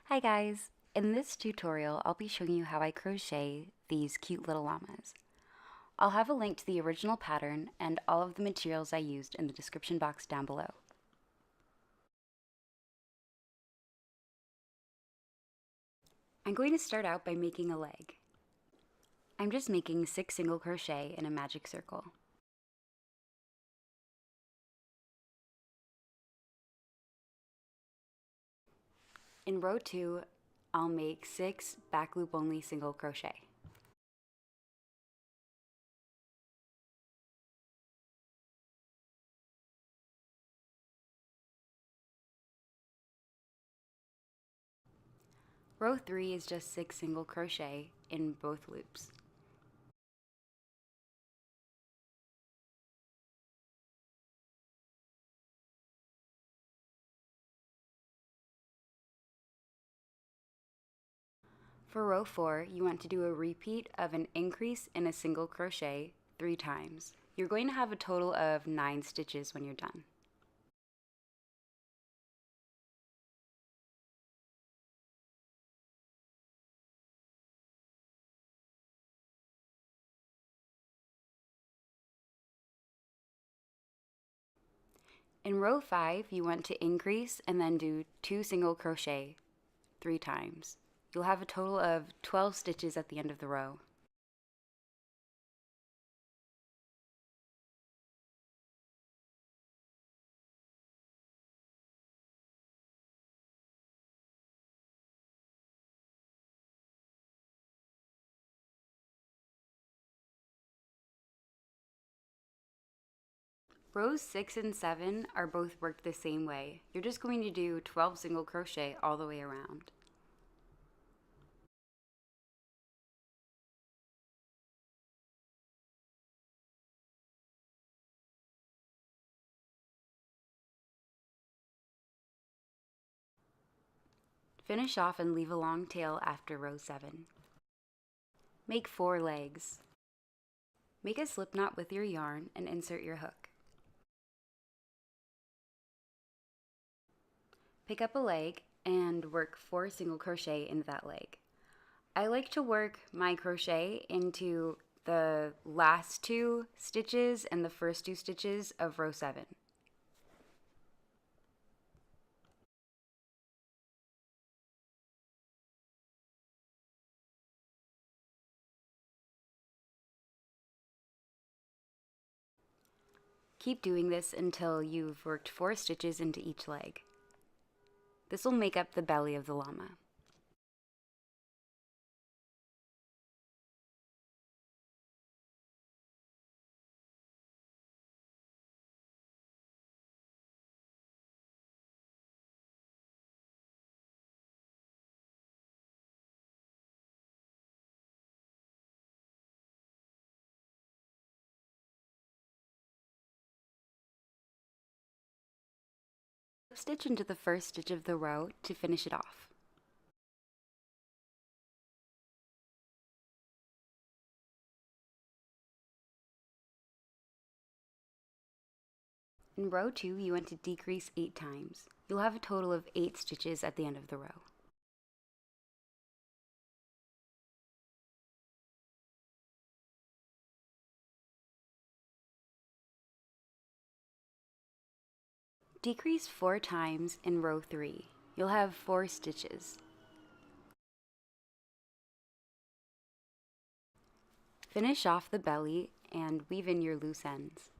Hi guys! In this tutorial, I'll be showing you how I crochet these cute little llamas. I'll have a link to the original pattern and all of the materials I used in the description box down below. I'm going to start out by making a leg. I'm just making 6 single crochet in a magic circle. In row 2, I'll make 6 back loop only single crochet. Row 3 is just 6 single crochet in both loops. For row 4, you want to do a repeat of an increase in a single crochet 3 times. You're going to have a total of 9 stitches when you're done. In row 5, you want to increase and then do 2 single crochet 3 times. You'll have a total of 12 stitches at the end of the row. Rows 6 and 7 are both worked the same way. You're just going to do 12 single crochet all the way around. Finish off and leave a long tail after row 7. Make 4 legs. Make a slip knot with your yarn and insert your hook. Pick up a leg and work 4 single crochet into that leg. I like to work my crochet into the last 2 stitches and the first 2 stitches of row 7. Keep doing this until you've worked 4 stitches into each leg. This will make up the belly of the llama. Stitch into the first stitch of the row to finish it off. In row 2, you want to decrease 8 times. You'll have a total of 8 stitches at the end of the row. Decrease 4 times in row 3. You'll have 4 stitches. Finish off the belly and weave in your loose ends.